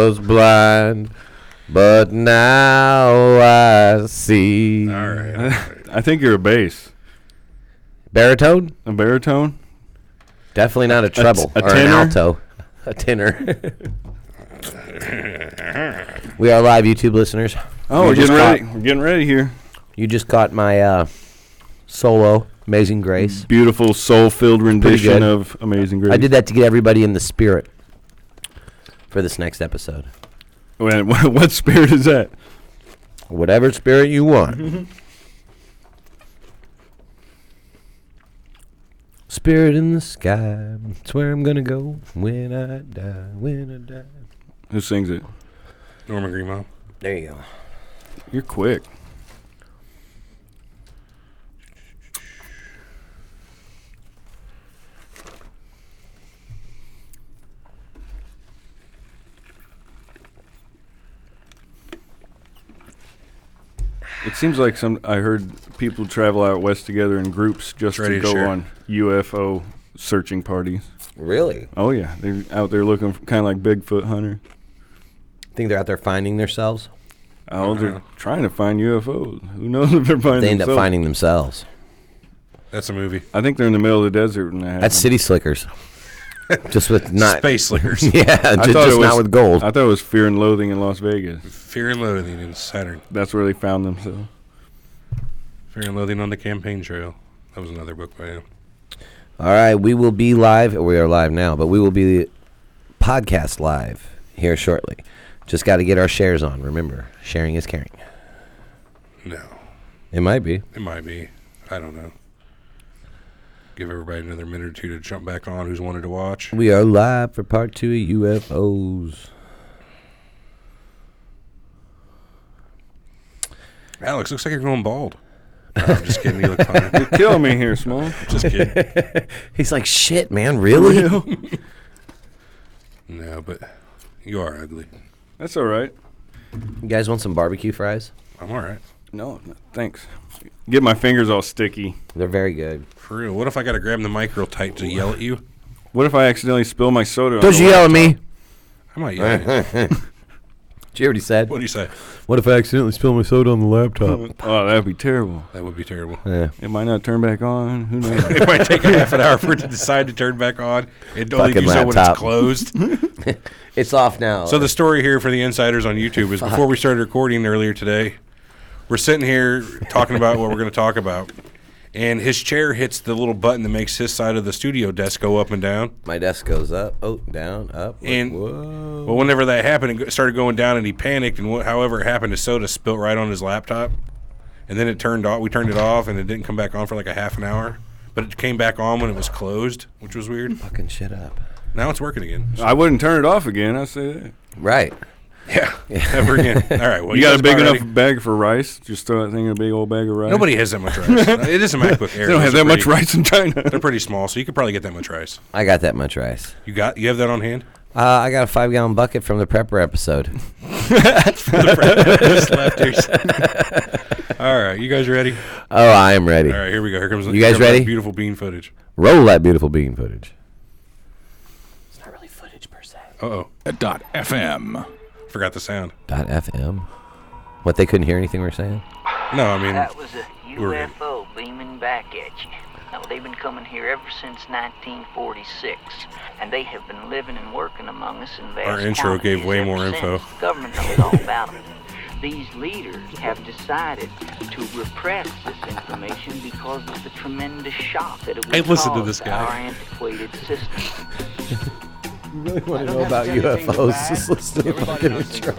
was blind, but now I see. All right. I think you're a bass. Baritone? A baritone? Definitely not a treble a or an tenor? alto. A tenor. We are live, YouTube listeners. Oh, we're getting ready. We're getting ready here. You just caught my solo, Amazing Grace. Beautiful, soul-filled rendition of Amazing Grace. I did that to get everybody in the spirit for this next episode. What spirit is that? Whatever spirit you want. Spirit in the sky, it's where I'm gonna go when I die. Who sings it? Norman Greenbaum. There you go. You're quick. It seems like I heard people travel out west together in groups just to go on UFO searching parties. Really? Oh, yeah. They're out there looking kind of like Bigfoot hunters. Think they're out there finding themselves? Oh, they're trying to find UFOs. Who knows if they're finding They end themselves. up finding themselves. That's a movie. I think they're in the middle of the desert when that happens. That's City Slickers. Just with not... Space Slickers. Yeah, just not with gold. I thought it was Fear and Loathing in Las Vegas. Fear and Loathing in Saturn. That's where they found themselves. Fear and Loathing on the Campaign Trail. That was another book by him. All right, we will be live. We are live now, but we will be podcast live here shortly. Just got to get our shares on. Remember, sharing is caring. No. It might be. It might be. I don't know. Give everybody another minute or two to jump back on who's wanted to watch. We are live for part 2 of UFOs. Alex, looks like you're going bald. No, I'm just kidding. You look fine. You're killing me here, Small. Just kidding. He's like, shit, man, really? No, but you are ugly. That's all right. You guys want some barbecue fries? I'm all right. No, thanks. Get my fingers all sticky. They're very good. For real. What if I got to grab the mic real tight to yell at you? What if I accidentally spill my soda on Don't you yell at me. I might yell at you. You already said. What do you say? What if I accidentally spill my soda on the laptop? Oh, that'd be terrible. That would be terrible. Yeah. It might not turn back on. Who knows? It might take a half an hour for it to decide to turn back on. It only Fucking do so when it's laptop. closed. It's off now. So the story here for the insiders on YouTube is before we started recording earlier today, we're sitting here talking about what we're going to talk about, and his chair hits the little button that makes his side of the studio desk go up and down. My desk goes up, down, up. And whoa. well, whenever that happened, it started going down, and he panicked, and however it happened, his soda spilt right on his laptop, and then it turned off. We turned it off, and it didn't come back on for like a half an hour, but it came back on when it was closed, which was weird. Fucking shit up. Now it's working again. I wouldn't turn it off again. I say that. Right. Yeah, never again. All right, well, You got a big enough ready? bag for rice? Just throw that thing in a big old bag of rice. Nobody has that much rice. It is a MacBook Air. They don't have Those are that much pretty- rice in China. They're pretty small, so you could probably get that much rice. I got that much rice. You have that on hand? I got a 5-gallon bucket from the Prepper episode. All right, you guys ready? Oh, I am ready. All right, here we go. Here comes. You guys ready? That beautiful bean footage. Roll that beautiful bean footage. It's not really footage per se. .fm. Forgot the sound. .fm. What, they couldn't hear anything we were saying? No, I mean That was a we're good. UFO beaming back at you. Now, they've been coming here ever since 1946, and they have been living and working among us in vast Our intro gave quantities way ever more since. info. The government knows all about it. These leaders have decided to repress this information because of the tremendous shock that it would Hey, listen to cause this guy. our antiquated system. You really want to know about UFOs? Just listen to the fucking intro.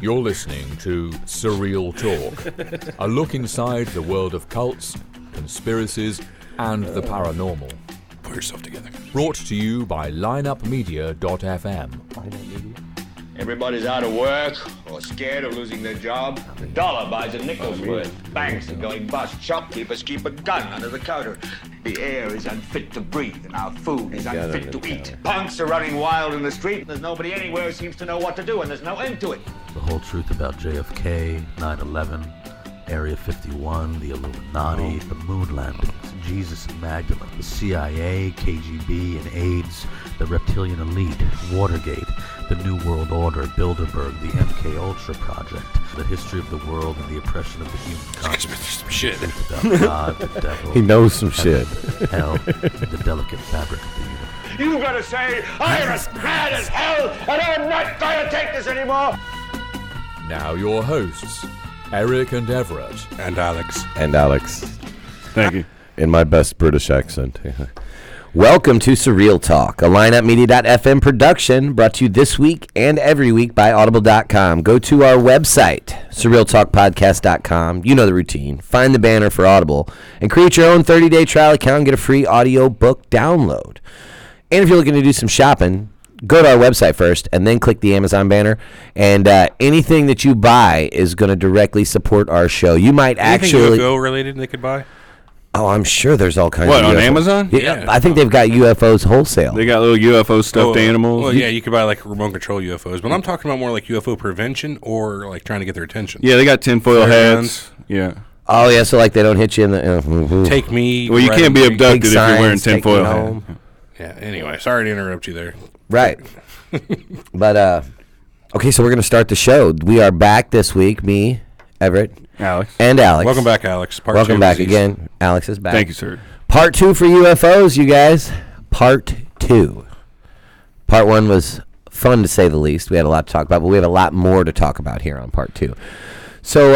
You're listening to Surreal Talk, a look inside the world of cults, conspiracies, and the paranormal. Put yourself together. Brought to you by lineupmedia.fm. Everybody's out of work or scared of losing their job. The dollar buys a nickel's worth. Banks are going bust. Shopkeepers keep a gun under the counter. The air is unfit to breathe, and our food is unfit to eat. Punks are running wild in the street, and there's nobody anywhere who seems to know what to do, and there's no end to it. The whole truth about JFK, 9/11, Area 51, the Illuminati, the moon landings, Jesus and Magdalene, the CIA, KGB, and AIDS, the reptilian elite, Watergate, the New World Order, Bilderberg, the MK Ultra Project, the history of the world and the oppression of the human conscience. Some shit. God, the devil, He knows some shit. hell, and the delicate fabric of the universe. You gotta say, I'm as mad as hell, and I'm not gonna take this anymore. Now your hosts, Eric and Everett. And Alex. Thank you. In my best British accent. Welcome to Surreal Talk, a lineupmedia.fm production brought to you this week and every week by audible.com. Go to our website, surrealtalkpodcast.com. You know the routine. Find the banner for Audible and create your own 30-day trial account and get a free audio book download. And if you're looking to do some shopping, go to our website first and then click the Amazon banner. And anything that you buy is going to directly support our show. You might Anything actually... UFO related they could buy? Oh, I'm sure there's all kinds What, of on UFO. Amazon? Yeah, I think they've got UFOs wholesale. They got little UFO stuffed animals. Well, yeah, you could buy like remote control UFOs, but I'm talking about more like UFO prevention or like trying to get their attention. Yeah, they got tinfoil Flare hats. Yeah. Oh, yeah, so like they don't hit you in the... Take me. Well, you right can't be away. abducted Big if you're wearing signs, take tinfoil me hat. home. Yeah, anyway, sorry to interrupt you there. Right. But, okay, so we're going to start the show. We are back this week, me, Everett, Alex. and Alex. Welcome back, Alex. Part Welcome two back disease. again. Alex is back. Thank you, sir. Part 2 for UFOs, you guys. Part 2. Part 1 was fun, to say the least. We had a lot to talk about, but we have a lot more to talk about here on Part 2. So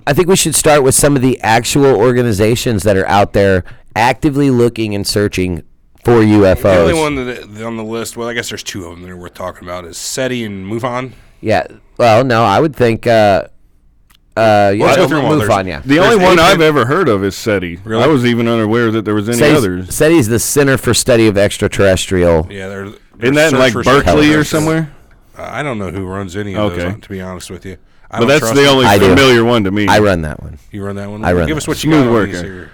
I think we should start with some of the actual organizations that are out there actively looking and searching for UFOs. The only one that on the list, well, I guess there's two of them that are worth talking about, is SETI and MUFON. Yeah. Well, no, I would think... let's go through them all. MUFON, yeah. The only one I've ever heard of is SETI. Really? I was even unaware that there was any others. SETI is the Center for Study of Extraterrestrial. Yeah, Isn't that in like Berkeley or somewhere? I don't know who runs any of Okay. those, to be honest with you. I But don't that's trust the them. only I do. familiar one to me. I run that one. You run that one? I run Give that us what one. you got Smooth on these worker. here.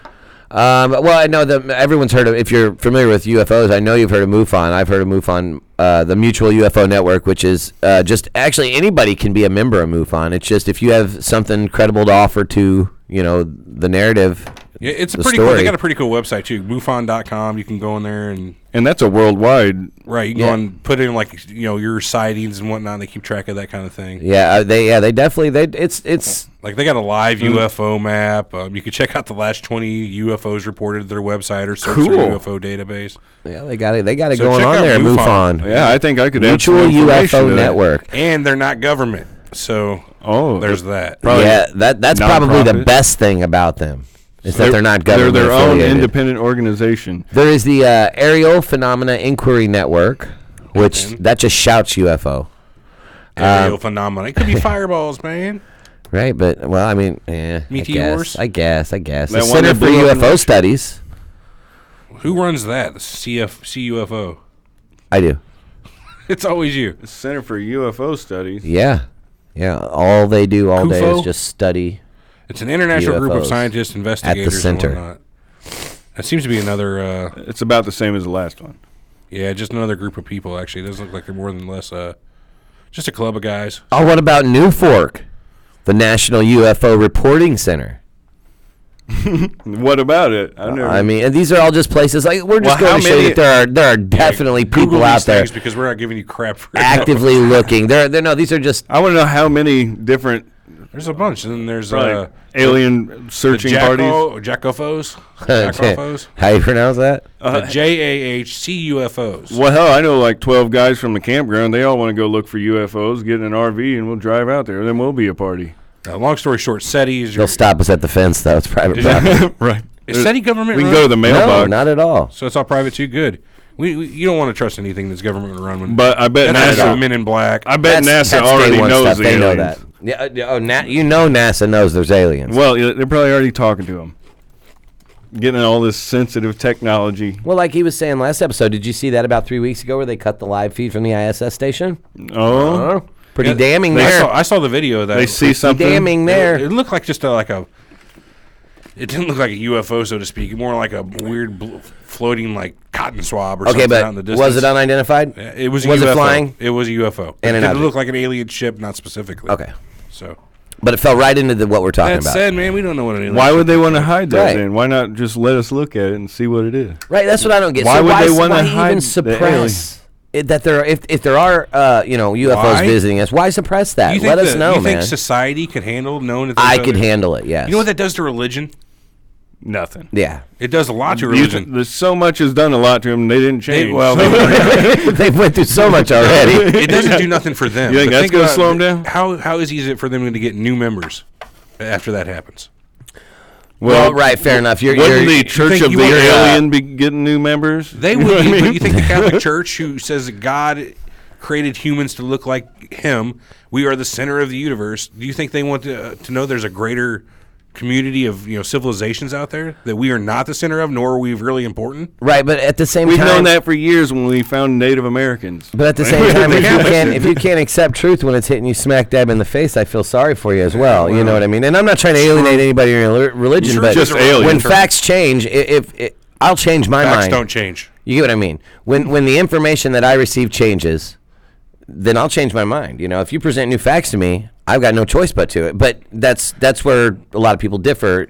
Well, I know that everyone's heard of. If you're familiar with UFOs, I know you've heard of MUFON. I've heard of MUFON, the Mutual UFO Network, which is just actually anybody can be a member of MUFON. It's just if you have something credible to offer to the narrative. Yeah, it's the pretty cool. story. They got a pretty cool website too, MUFON.com. You can go in there and And that's a worldwide. right. You can go and put in like your sightings and whatnot. And they keep track of that kind of thing. Yeah, they definitely it's Like they got a live UFO map. You can check out the last 20 UFOs reported to their website or search Cool. their UFO database. yeah they got it So going check on out there. MUFON. MUFON, Yeah, I think I could add Mutual some information UFO to that. Network. And they're not government. So there's that. Probably yeah, that's probably the nonprofit. best thing about them. Is that they're not government They're their own affiliated. independent organization. There is the Aerial Phenomena Inquiry Network, which that just shouts UFO. Aerial phenomena. It could be fireballs, man. Right, but, well, I mean, Meteors? I guess. The That one Center that for blew up in UFO Russia? Studies. Who runs that? The CUFO. I do. It's always you. The Center for UFO Studies. Yeah. All they do all day CUFO? is just study. It's an international group of UFOs scientists, investigators, center. and whatnot. That seems to be another. It's about the same as the last one. Yeah, just another group of people. Actually, it doesn't look like they're more than less. Just a club of guys. Oh, what about New Fork? The National UFO Reporting Center. What about it? I've never. I mean, and these are all just places like we're just Well, going to how show you many- that there are definitely Google people these out there things because we're not giving you crap for actively looking. They're no, these are just I want to know how many different There's a bunch, and then there's alien searching parties. Jackofos. Jackofos. How you pronounce that? The JAHCUFOs. Well, hell, I know like 12 guys from the campground. They all want to go look for UFOs, get in an RV, and we'll drive out there. Then we'll be a party. Long story short, SETI is They'll stop us at the fence, though. It's private property. Right. Is SETI government We can run? go to the No, mailbox. not at all. So it's all private too. Good. You don't want to trust anything that's government run. When But I bet that's NASA. Men in Black. I bet That's NASA already day one knows stuff. the They know aliens. that. Yeah. You know NASA knows there's aliens. Well, they're probably already talking to them. Getting all this sensitive technology. Well, like he was saying last episode, did you see that about 3 weeks ago where they cut the live feed from the ISS station? Oh. Pretty Yeah, damning I there. I saw the video of that. They see something. Damning there. It looked like just like a. It didn't look like a UFO, so to speak. More like a weird floating like cotton swab or Okay, something but out in the distance. was it unidentified? Yeah, it was a Was UFO. it flying? It was a UFO. In and it out. didn't look like an alien ship, not specifically. Okay. So But it fell right into what we're talking That about. said, man, we don't know what an alien Why ship would they looks want to like. hide that Right. then? Why not just let us look at it and see what it is? Right, that's what I don't get. Why so would they why wanna hide even the suppress that there? If there are UFOs Why? visiting us, why suppress that? You think Let us know, you man. think society could handle knowing that there's I could other- handle it. Yes. You know what that does to religion? Nothing. Yeah. It does a lot to You religion. there's so much has done a lot to them. They didn't change. They've went through so much already. It doesn't do nothing for them. You think But that's gonna about slow 'em down? How easy is it for them to get new members after that happens? Well, right, fair enough. Wouldn't the Church think of you the want- Alien be getting new members? They You know would. what I But mean? you think the Catholic Church, who says that God created humans to look like Him, we are the center of the universe. Do you think they want to know there's a greater community of civilizations out there that we are not the center of, nor are we really important? Right, but at the same We've time, known that for years when we found Native Americans. But at the same time, if you can't accept truth when it's hitting you smack dab in the face, I feel sorry for you as well. You know what I mean? And I'm not trying to alienate anybody in your religion, Truth but is a relative when term. facts change, I'll change my Facts mind. don't change. You get what I mean? When the information that I receive changes, then I'll change my mind. If you present new facts to me, I've got no choice but to it. But that's where a lot of people differ.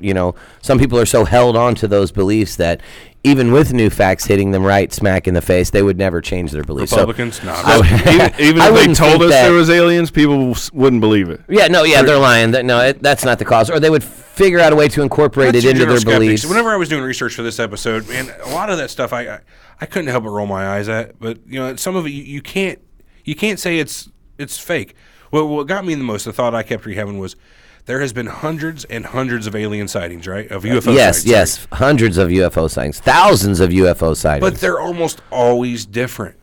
Some people are so held on to those beliefs that even with new facts hitting them right smack in the face, they would never change their beliefs. Republicans, no. Even I if they wouldn't told think us that- there was aliens, people wouldn't believe it. Yeah, they're lying. That's not the cause. Or they would figure out a way to incorporate That's it your into their general skeptics. beliefs. Whenever I was doing research for this episode, man, a lot of that stuff I couldn't help but roll my eyes at. But some of it you can't say it's fake. What got me the most, the thought I kept rehaving was, there has been hundreds and hundreds of alien sightings, right? Of UFO sightings. Yes, hundreds of UFO sightings, thousands of UFO sightings. But they're almost always different.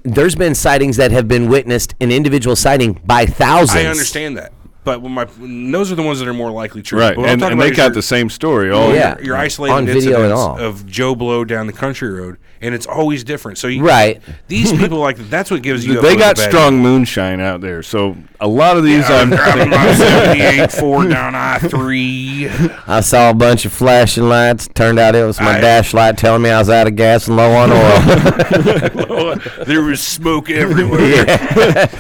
There's been sightings that have been witnessed, an individual sighting by thousands. I understand that. But when those are the ones that are more likely true. Right, But what I'm and talking they about is got your- the same story. Your isolated on video and incidents all. of Joe Blow down the country road, and it's always different. So Right. these people that's what gives you. They got strong moonshine out there, so a lot of these I'm driving my 78 Ford down I-3. I saw a bunch of flashing lights. Turned out it was my I- dash light telling me I was out of gas and low on oil. There was smoke everywhere.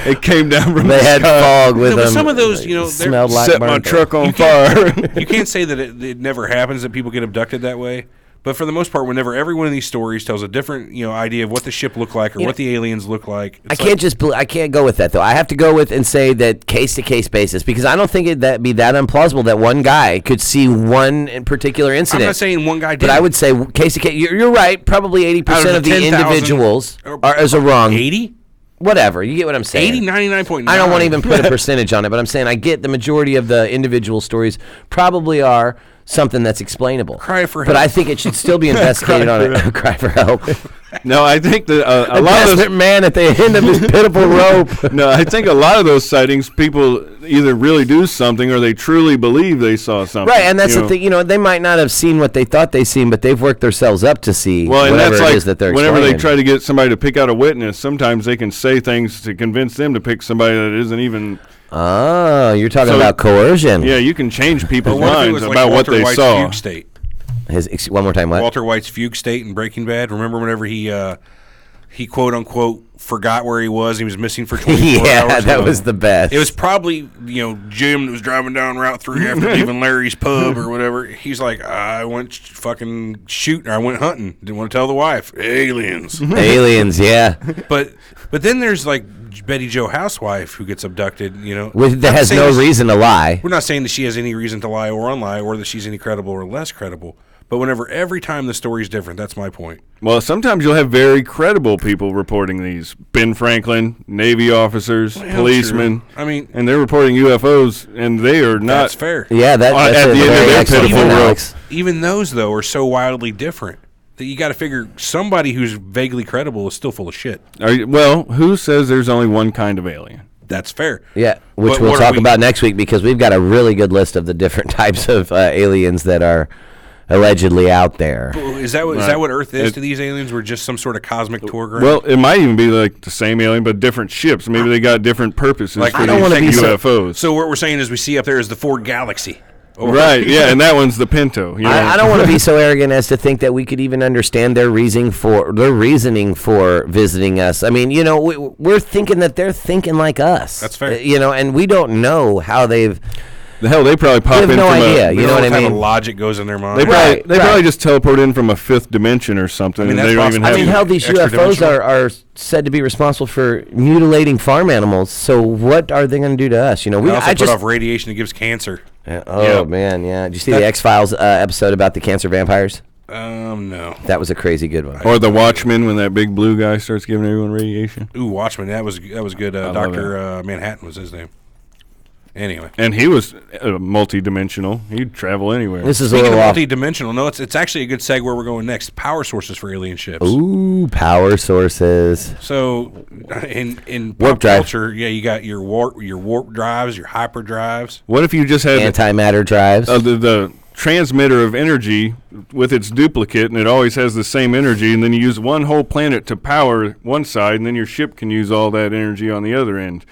it came down from They the had sky. fog with No, but them. some of those, It they're- smelled like Set my burnt truck on You fire. You can't say that it never happens that people get abducted that way. But for the most part, whenever every one of these stories tells a different, idea of what the ship looked like or what the aliens look like, I can't go with that though. I have to go with and say that case to case basis because I don't think it'd be that implausible that one guy could see one in particular incident. I'm not saying one guy did. But I would say case to case. You're right. Probably 80% of the 10,000 individuals are wrong. 80? Whatever. You get what I'm saying. 80, 99.9. I don't want to even put a percentage on it, but I'm saying I get the majority of the individual stories probably are something that's explainable. Cry for But help. I think it should still be investigated on it. Cry for help. No, I think that a A lot of those. desperate man at the end of his pitiful rope. No, I think a lot of those sightings, people either really do something or they truly believe they saw something. Right, and that's you the know. thing. They might not have seen what they thought they seen, but they've worked themselves up to see Well, and whatever that's it like is that they're whenever they explaining. try to get somebody to pick out a witness, sometimes they can say things to convince them to pick somebody that isn't even. Oh, you're talking So- about coercion. Yeah, you can change people's But what if it minds was like about what Walter they White's saw. Fugue State? One more time, what? Walter White's Fugue State in Breaking Bad. Remember whenever he quote unquote forgot where he was? He was missing for 24 yeah, hours. that was the best. It was probably Jim that was driving down Route 3 after leaving Larry's pub or whatever. He's like, I went fucking shooting. I went hunting. Didn't want to tell the wife. Aliens. Aliens, yeah. But then there's like Betty Jo Housewife who gets abducted. That Not has saying no that- reason to lie. We're not saying that she has any reason to lie or unlie, or that she's any credible or less credible. But every time the story's different, that's my point. Well, sometimes you'll have very credible people reporting these. Ben Franklin, Navy officers, policemen. true. I mean, and they're reporting UFOs, and they are not. that's fair. Yeah, that's at a the end of very their excellent pitiful point, rope. Alex. Even those, though, are so wildly different that you got to figure somebody who's vaguely credible is still full of shit. Well, who says there's only one kind of alien? That's fair. Yeah, which But we'll what are talk we- about next week because we've got a really good list of the different types of aliens that are allegedly out there. Is that what Earth is to these aliens? We're just some sort of cosmic tour ground? Well, it might even be like the same alien, but different ships. Maybe they got different purposes Like, for I don't these wanna be so- UFOs. So what we're saying is we see up there is the Ford Galaxy. Or- Right, yeah, and that one's the Pinto. You know? I don't want to be so arrogant as to think that we could even understand their reasoning for visiting us. I mean, we're thinking that they're thinking like us. That's fair. And we don't know how they've. The hell, they probably pop We have in no from idea. You know what I Kind of mean? logic goes in their mind. They probably, Right, they probably just teleport in from a fifth dimension or something. I mean, and they that's don't even possible. have hell, these UFOs Extra-dimensional? are said to be responsible for mutilating farm animals. So what are they going to do to us? You know, They also I put just off radiation that gives cancer. oh man, yeah. Did you see the X-Files episode about the cancer vampires? No. That was a crazy good one. Or the Watchmen when that big blue guy starts giving everyone radiation. Ooh, Watchmen. That was good. Dr. Manhattan was his name. Anyway. And he was multi-dimensional. He'd travel anywhere. This is a Speaking little of off. multi-dimensional, no, it's actually a good segue where we're going next. Power sources for alien ships. Ooh, power sources. So, in Warp pop drive. culture, yeah, you got your warp drives, your hyperdrives. What if you just had Antimatter drives. the transmitter of energy with its duplicate, and it always has the same energy, and then you use one whole planet to power one side, and then your ship can use all that energy on the other end.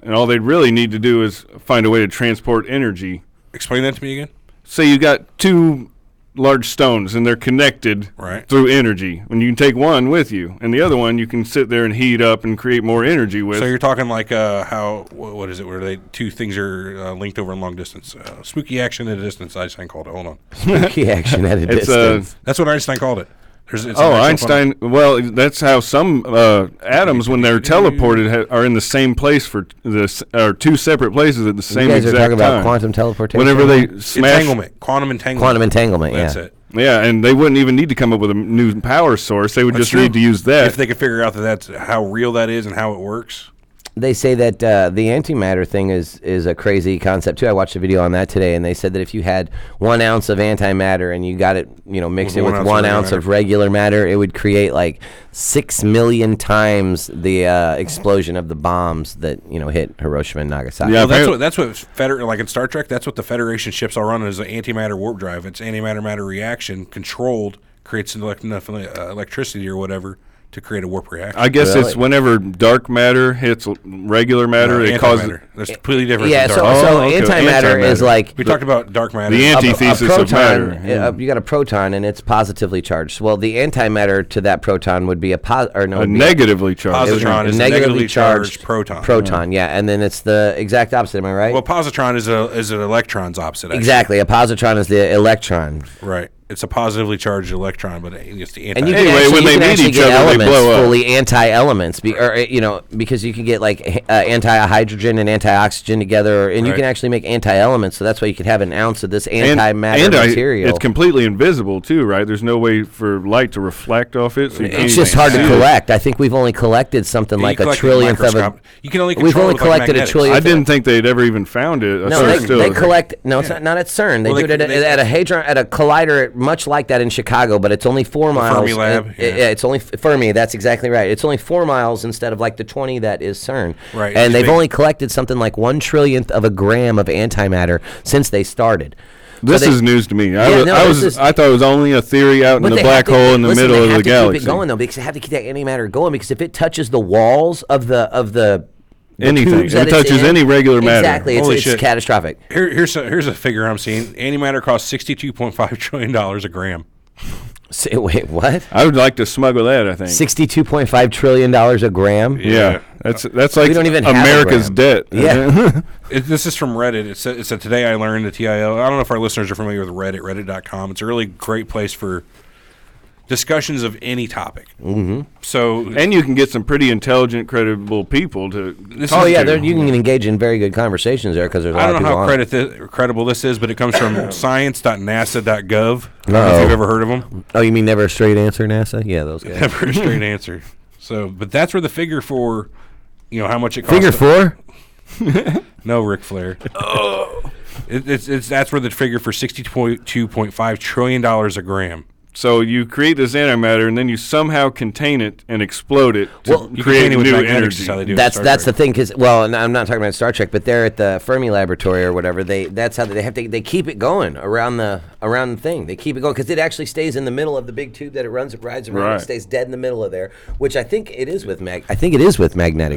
And all they'd really need to do is find a way to transport energy. Explain that to me again. Say you got two large stones, and they're connected Right. through energy. And you can take one with you, and the other one you can sit there and heat up and create more energy with. So you're talking like how what is it? Where they two things are linked over in long distance? Spooky action at a distance. Einstein called it. Hold on. Spooky action at a It's, distance. That's what Einstein called it. It's an Oh, actual Einstein. Well, that's how some atoms, when they're teleported, are in the same place for or two separate places at the same You guys are exact talking time. about quantum teleportation. Whenever they smash, entanglement, quantum entanglement. Quantum entanglement. That's Yeah. it. yeah, and they wouldn't even need to come up with a new power source. They would That's just true. need to use that. If they could figure out that's how real that is and how it works. They say that the antimatter thing is a crazy concept too. I watched a video on that today, and they said that if you had 1 ounce of antimatter and you got it, mixed With it 1 with ounce of 1 regular ounce of regular matter, it would create like 6 million times the explosion of the bombs that hit Hiroshima and Nagasaki. Yeah. Well, that's what like in Star Trek. That's what the Federation ships are running is an antimatter warp drive. It's antimatter-matter reaction controlled, creates enough electricity or whatever to create a warp reaction. I guess Really? it's whenever dark matter hits regular matter, it causes. antimatter. That's completely different. Yeah, than so, dark. so okay, antimatter is antimatter. like We talked about dark matter. The antithesis of proton, matter. Yeah. You got a proton and it's positively charged. Well, the antimatter to that proton would be a Negatively charged. Positron is a negatively charged proton. Proton, yeah, and then it's the exact opposite. Am I right? Well, positron is an electron's opposite. Actually. Exactly. A positron is the electron. Right. It's a positively charged electron, but it's the anti. And you Anyway, can actually, when you they can meet actually each get other, they elements blow up. fully anti-elements, because you can get like anti-hydrogen and anti-oxygen together, and you Right. can actually make anti-elements. So that's why you could have an ounce of this antimatter material. It's completely invisible too, right? There's no way for light to reflect off it. So you can't It's even just hard to see it. collect. I think we've only collected something like a trillionth of a. You can only We've control only it with, like, collected a magnetics. trillion. I didn't think they'd ever even found it. No, they collect. No, it's not at CERN. They Well, do it at a hadron, at a collider, much like that in Chicago, but it's only 4 miles. Fermi lab, and- yeah. It's only Fermi. That's exactly right. It's only 4 miles instead of like the 20 that is CERN. Right, And it's they've big. only collected something like 1 trillionth of a gram of antimatter since they started. This So they- is news to me. Yeah, I thought it was only a theory out in But the they black have to- hole in the listen, middle they of have the to galaxy. Keep it going though, because they have to keep that antimatter going. Because if it touches the walls of the Anything. tubes If that it it's touches in, any regular matter. exactly, Holy it's shit. catastrophic. Here's a figure I'm seeing. Antimatter costs $62.5 trillion a gram. Say, wait, what? I would like to smuggle that, I think. $62.5 trillion a gram. Yeah. That's like don't even have a America's gram. debt. Yeah. This is from Reddit. It said today I learned the TIL. I don't know if our listeners are familiar with Reddit, reddit.com. It's a really great place for discussions of any topic. Mm-hmm. So, And you can get some pretty intelligent, credible people to Oh yeah, to. you can engage in very good conversations there because there's a lot I don't of know people how on. credible this is, but it comes from science.nasa.gov. I don't know if Uh-oh. you've ever heard of them. Oh, you mean never a straight answer, NASA? Yeah, those guys. Never a straight answer. So, but that's where the figure for, how much it costs. Figure 4? No, Ric Flair. That's where the figure for $62.5 trillion a gram. So you create this antimatter, and then you somehow contain it and explode it to Well, You create contain it with new magnetics energy. is how they do it in That's Star the Trek. thing, because and I'm not talking about Star Trek, but they're at the Fermi laboratory or whatever. That's how they keep it going around the thing. They keep it going because it actually stays in the middle of the big tube that it rides around. Right. It stays dead in the middle of there, which I think it is with magnetics.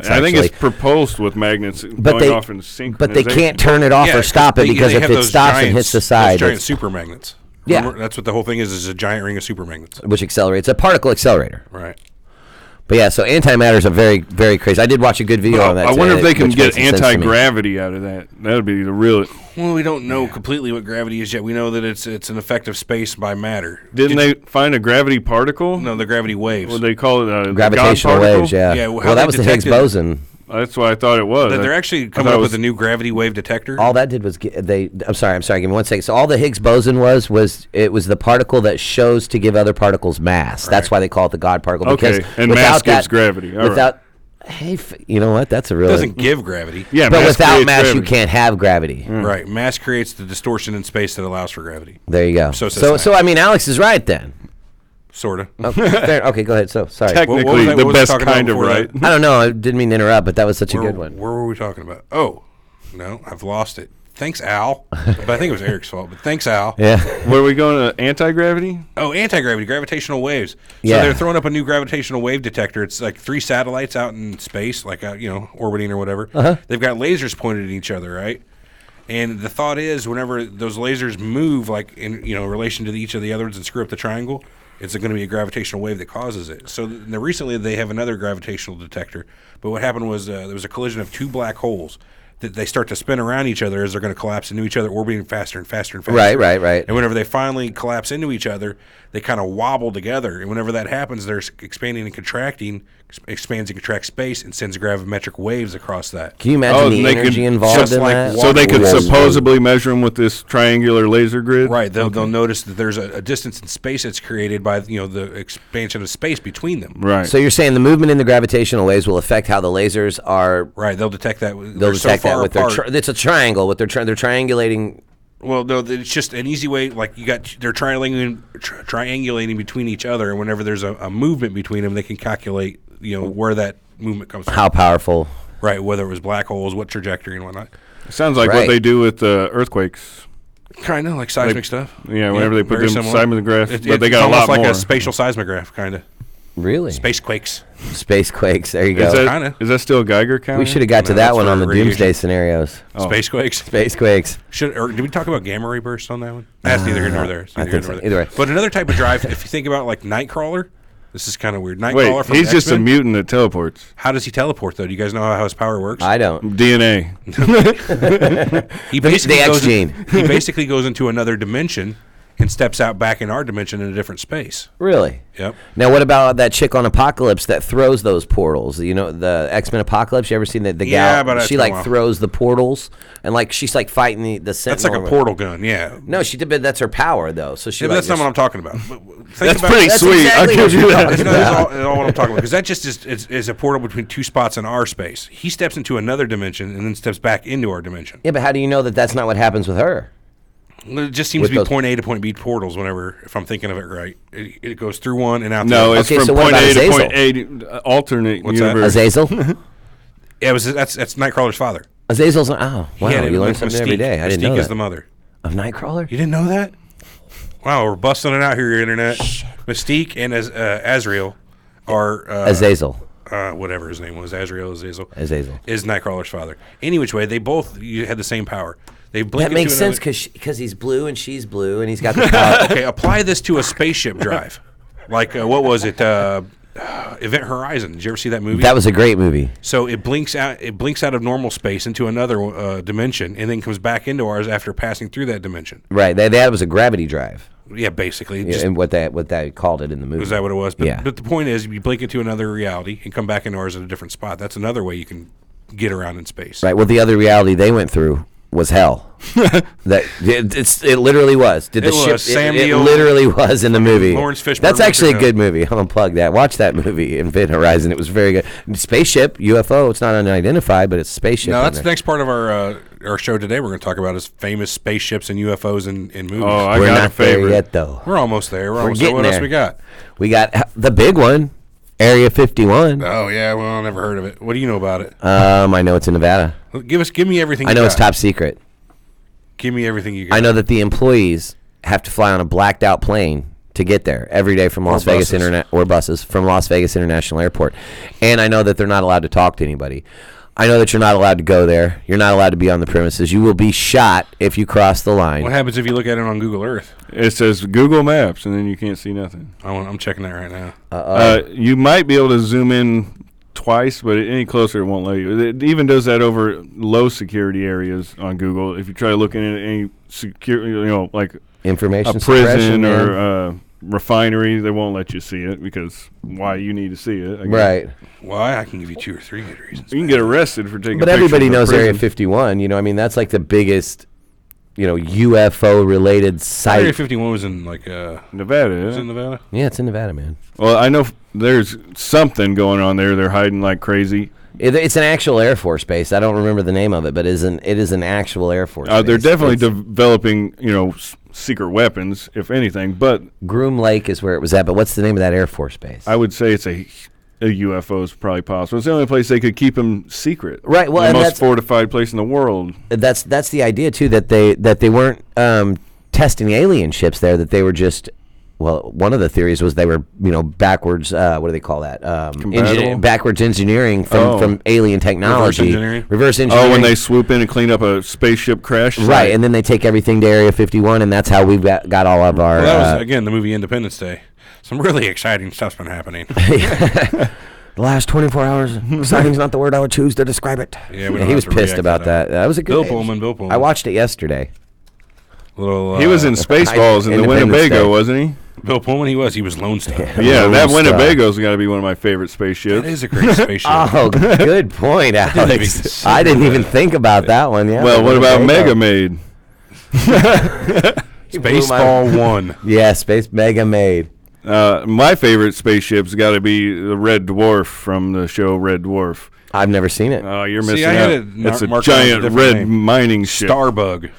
I think actually. it's propulsed with magnets But going they, off in synchronization. but they can't turn it off or stop it because they if have it those stops and giants- hits the side, those giant it's- super magnets. Yeah. Remember, that's what the whole thing is a giant ring of super magnets. which accelerates, a particle accelerator. Right. But yeah, so antimatter's a very, very crazy. I did watch a good video on that. I wonder if they can which get makes sense to me. anti-gravity out of that. That would be the real. Well, we don't know completely what gravity is yet. We know that it's an effect of space by matter. Didn't they find a gravity particle? No, the gravity waves. What they call it? Gravitational God particle? waves, yeah. Yeah, how well, that they was the Higgs detected- boson. That's what I thought it was. They're actually coming up with a new gravity wave detector. All that did was I'm sorry. Give me 1 second. So all the Higgs boson was it was the particle that shows to give other particles mass. Right. That's why they call it the God particle. Okay, and mass gives gravity. All right. Hey, you know what? That's a real. It doesn't give gravity. Yeah, but mass without mass, gravity. you can't have gravity. Right. Mass creates the distortion in space that allows for gravity. There you go. So I mean, Alex is right then. Sort of. Okay, go ahead. So sorry. Technically, the best kind of right. I don't know. I didn't mean to interrupt, but that was such a good one. Where were we talking about? Oh, no, I've lost it. Thanks, Al. But I think it was Eric's fault. But thanks, Al. Yeah. Where are we going to anti-gravity? Oh, anti-gravity, gravitational waves. So Yeah. they're throwing up a new gravitational wave detector. It's like 3 satellites out in space, like orbiting or whatever. They've got lasers pointed at each other, right? And the thought is, whenever those lasers move, like in relation to each of the others and screw up the triangle, it's going to be a gravitational wave that causes it. So recently they have another gravitational detector. But what happened was there was a collision of 2 black holes that they start to spin around each other as they're going to collapse into each other, orbiting faster and faster and faster. Right. And whenever they finally collapse into each other, they kind of wobble together. And whenever that happens, they're expanding and contracting, expands and contracts space and sends gravimetric waves across that. Can you imagine the energy involved in that? So they could supposedly measure them with this triangular laser grid? Right. They'll notice that there's a distance in space that's created by the expansion of space between them. Right. So you're saying the movement in the gravitational waves will affect how the lasers are. Right. They'll detect that. They'll detect that with their. It's a triangle. They're triangulating. Well, no, it's just an easy way. Like they're triangulating between each other, and whenever there's a movement between them, they can calculate where that movement comes from. How powerful. Right. Whether it was black holes, what trajectory and whatnot. It sounds like what they do with earthquakes. Kind of like seismic stuff. Yeah, whenever they put them seismographs, but they got a lot more. It's like a spatial seismograph, kind of. Really? Space quakes. There you go. Is that still a Geiger counter? We should have got to that one on the doomsday scenarios. Space quakes. Did we talk about gamma ray bursts on that one? That's neither here nor there. Either way. But another type of drive, if you think about like Nightcrawler, this is kind of weird. Nightcrawler from he's just a X-Men. mutant that teleports. How does he teleport, though? Do you guys know how his power works? I don't. DNA. He basically the X goes gene. He basically goes into another dimension and steps out back in our dimension in a different space. Really? Yep. Now, what about that chick on Apocalypse that throws those portals? The X-Men Apocalypse. You ever seen the gal? but she throws the portals and she's fighting the Sentinel. That's like a portal gun. Yeah. No, she did, but that's her power though. So she. But that's not what I'm talking about. That's pretty sweet. Exactly I'll give you that. That's all what I'm talking about, because that just is a portal between 2 spots in our space. He steps into another dimension and then steps back into our dimension. Yeah, but how do you know that that's not what happens with her? It just seems to be point A to point B portals. If I'm thinking of it right, it goes through one and out. No, the it's Okay, from so what point about A to Azazel? point A, alternate What's that? universe. Azazel. Yeah, that's Nightcrawler's father. Azazel's. Oh, wow! Yeah, You learn something every day. I didn't know Mystique that. is the mother. Of Nightcrawler. You didn't know that? Wow, we're busting it out here, internet. Mystique and Azrael are Azazel. Whatever his name was, Azazel Azazel is Nightcrawler's father. Any which way, they both had the same power. They blink That makes into sense because he's blue and she's blue and he's got the power. Okay, apply this to a spaceship drive. Like what was it? Event Horizon. Did you ever see that movie? That was a great movie. So it blinks out of normal space into another dimension, and then comes back into ours after passing through that dimension. Right. That was a gravity drive. Yeah, basically. Yeah, and what they called it in the movie. Was that what it was? But, Yeah. But the point is, you blink into another reality and come back into ours at a different spot. That's another way you can get around in space. Right. Well, the other reality they went through was hell. It literally was. It literally was in the movie. Lawrence Fishburne. That's actually a good movie. I'm gonna plug that. Watch that movie, Event Horizon. It was very good. Spaceship, UFO. It's not unidentified, but it's a spaceship. No, that's the next part of our show today. We're going to talk about is famous spaceships and UFOs in movies. Oh, I We're got not a favorite. there yet, though. We're almost there. What getting else there. we got? We got the big one, Area 51. Oh yeah, well, I never heard of it. What do you know about it? I know it's in Nevada. Give me everything. I know it's top secret. Give me everything you got. I know that the employees have to fly on a blacked out plane to get there every day from Las Vegas buses from Las Vegas International Airport. And I know that they're not allowed to talk to anybody. I know that you're not allowed to go there. You're not allowed to be on the premises. You will be shot if you cross the line. What happens if you look at it on Google Earth? It says Google Maps, and then you can't see nothing. I'm checking that right now. You might be able to zoom in twice, but any closer it won't let you. It even does that over low security areas on Google. If you try looking at any secure, like Information a suppression, prison or refinery, they won't let you see it because why you need to see it. I guess. Right. Why? I can give you 2 or 3 good reasons. You can get arrested for taking. But everybody knows Area 51. I mean, that's like the biggest, UFO related site. Area 51 was in Nevada. Was it in Nevada? Yeah, it's in Nevada, man. Well, I know there's something going on there. They're hiding like crazy. It's an actual Air Force base. I don't remember the name of it, but it is an actual Air Force base. They're definitely developing, secret weapons, if anything. But Groom Lake is where it was at. But what's the name of that Air Force base? I would say it's a UFO is probably possible. It's the only place they could keep them secret. Right. Well, the and most that's fortified place in the world. That's the idea too. That they weren't testing alien ships there. That they were just. Well, one of the theories was they were, backwards. What do they call that? Backwards engineering from alien technology. Reverse engineering. Oh, when they swoop in and clean up a spaceship crash. Right, and then they take everything to Area 51, and that's how we've got all of our. Well, that was again the movie Independence Day. Some really exciting stuff's been happening. The last 24 hours, exciting's not the word I would choose to describe it. Yeah, he was pissed about that. That was a good. Bill Pullman. I watched it yesterday. He was in Spaceballs in the Winnebago, wasn't he? Bill Pullman, he was Lone Star. Yeah, that Winnebago's got to be one of my favorite spaceships. That is a great spaceship. Oh, good point, Alex. I didn't even think about that one. Yeah. Well, what about Mega Maid? Spaceball 1. Yeah, Space Mega Maid. My favorite spaceship's got to be the Red Dwarf from the show Red Dwarf. I've never seen it. Oh, you're missing out. It's a giant red mining ship. Starbug.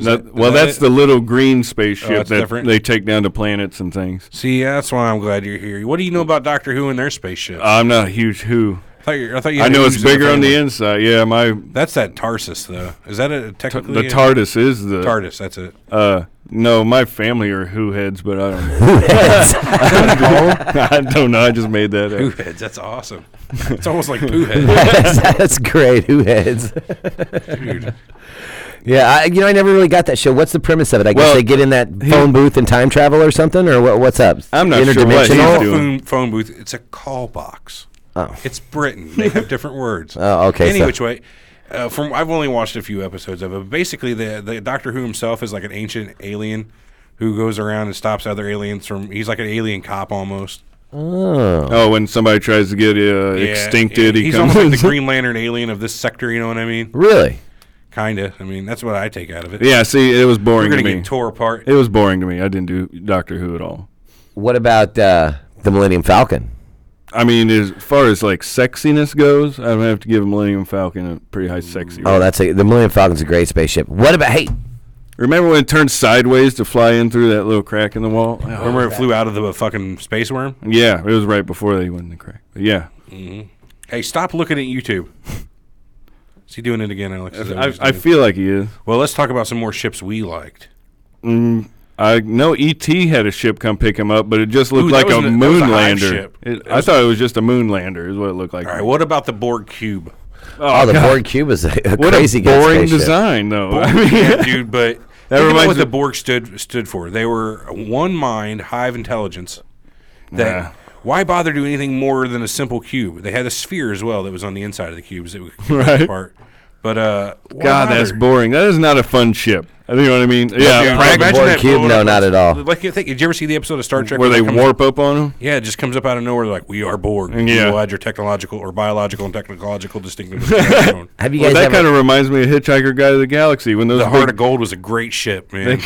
That's the little green spaceship that different? they take down to planets and things. See, that's why I'm glad you're here. What do you know about Doctor Who and their spaceship? I'm not a huge Who. I thought you. I know it's bigger on the inside. Yeah, That's that Tarsus though. Is that a technically? The TARDIS is the TARDIS. That's it. No, my family are Who heads, but I don't know. Who heads? I don't know. I just made that up. Who heads? That's awesome. It's almost like Pooh heads. That's great. Who heads? Dude. Yeah, I never really got that show. What's the premise of it? I guess they get in that phone booth and time travel or something, or what's up? I'm not sure what he's doing. Phone booth. It's a call box. Oh, it's Britain. They have different words. Oh, okay. Any which way. I've only watched a few episodes of it. But basically, the Doctor Who himself is like an ancient alien who goes around and stops other aliens from. He's like an alien cop almost. Oh, when somebody tries to get extincted, he's comes. Almost like the Green Lantern alien of this sector. You know what I mean? Really? Kinda. I mean, that's what I take out of it. Yeah. See, it was boring to me. Get tore apart. It was boring to me. I didn't do Doctor Who at all. What about the Millennium Falcon? I mean, as far as like sexiness goes, I would have to give Millennium Falcon a pretty high sexy. Oh, the Millennium Falcon's a great spaceship. What about remember when it turned sideways to fly in through that little crack in the wall? Remember it flew out of the fucking space worm? Yeah, it was right before they went in the crack. But yeah. Mm-hmm. Hey, stop looking at YouTube. Is he doing it again, Alex? I feel like he is. Well, let's talk about some more ships we liked. I know E.T. had a ship come pick him up, but it just looked like a moon lander. I thought it was just a moon lander is what it looked like. All right, what about the Borg Cube? Oh, the Borg Cube is a crazy good boring design, though. Yeah, dude, but that reminds me what the Borg stood for. They were one mind, hive intelligence. Why bother doing anything more than a simple cube? They had a sphere as well that was on the inside of the cubes that would keep apart. But God, that's boring. That is not a fun ship. You know what I mean? Yeah, Borg Cube, no, not at all. Like, did you ever see the episode of Star Trek where they warp up on them? Yeah, it just comes up out of nowhere like, we are Borg. Yeah. You will add your technological or biological and technological distinctiveness. Have you guys that kind of reminds me of Hitchhiker Guide to the Galaxy. When those the Heart of Gold was a great ship, man.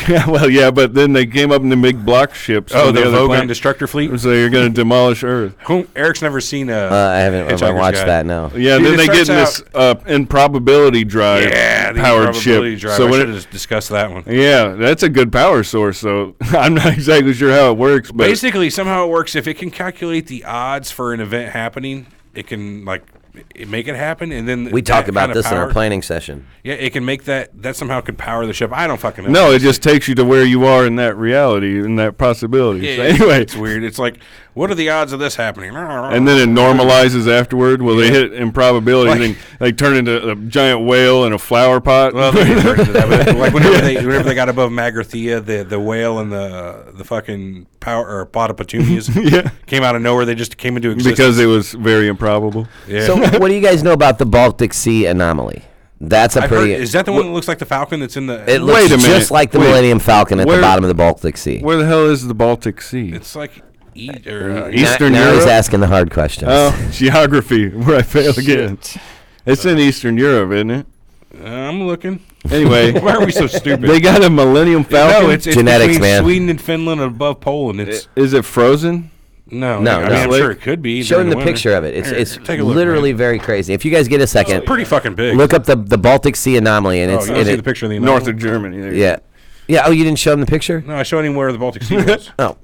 But then they came up in the big block ships. Oh, the Vogon Destructor Fleet? So you're going to demolish Earth. Eric's never seen I haven't watched that, no. Yeah, Dude, then they get in this improbability drive powered ship. So we should have discussed that one. Yeah, that's a good power source, so I'm not exactly sure how it works. But basically, somehow it works. If it can calculate the odds for an event happening, it can, like, make it happen, and then we talked about this in our planning session. Yeah, it can make that somehow could power the ship. I don't fucking know. No, it just takes you to where you are in that reality, in that possibility. Yeah, so anyway, it's weird. It's like, what are the odds of this happening? And then it normalizes afterward. Well, they hit improbability, and then they turn into a giant whale in a flower pot. Well, they turn into that, but like whenever they got above Magrathea, the whale and the fucking power or Potapetunias came out of nowhere. They just came into existence because it was very improbable. Yeah. So what do you guys know about the Baltic Sea anomaly? That's a pretty. Is that the one that looks like the Falcon that's in the? It looks Wait a minute. just like the Millennium Falcon at the bottom of the Baltic Sea. Where the hell is the Baltic Sea? It's like Eastern now Europe. He's asking the hard questions. Oh, geography, where I fail again. It's in Eastern Europe, isn't it? I'm looking. Anyway, why are we so stupid? They got a Millennium Falcon. No, it's genetics, between man. Sweden and Finland and above Poland. Is it frozen? No, No, I mean, no. I'm sure it could be. Show him during the winter. picture of it. Here, It's take a look, literally man. very crazy. If you guys get a second, It's pretty fucking big. look up the Baltic Sea anomaly, and it's you and see it- the picture of the North anomaly? of Germany. There you yeah, yeah. Oh, you didn't show him the picture? No, I showed him where the Baltic Sea was. Oh,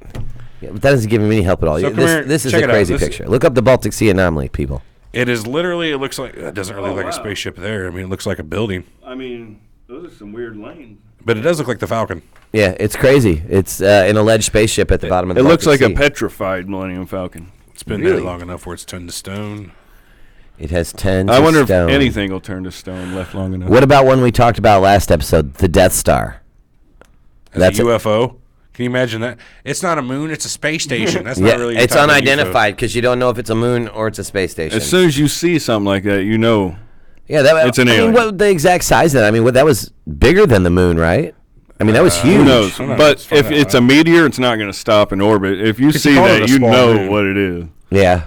yeah, but that doesn't give him any help at all. So come here, This is check a it out. crazy This- picture. Look up the Baltic Sea anomaly, people. It is literally. It looks like it doesn't really look like a spaceship there. I mean, it looks like a building, I mean, those are some weird lanes. but it does look like the Falcon. Yeah, it's crazy. It's an alleged spaceship at the bottom of the It looks Baltic like Sea. a petrified Millennium Falcon. It's been Really? there long enough where it's turned to stone. It has 10 I to wonder stone. if anything will turn to stone left long enough. What about one we talked about last episode, the Death Star? That's a UFO. Can you imagine that? It's not a moon. It's a space station. That's Yeah, not really. it's a type of unidentified because you don't know if it's a moon or it's a space station. As soon as you see something like that, you know. Yeah, that, It's an I alien. mean, what the exact size of that? I mean, that was bigger than the moon, right? I mean, that was huge. Who knows? I don't know. But Let's find if out. it's a meteor, it's not going to stop in orbit. If you see call it that, a you small know moon. what it is. Yeah.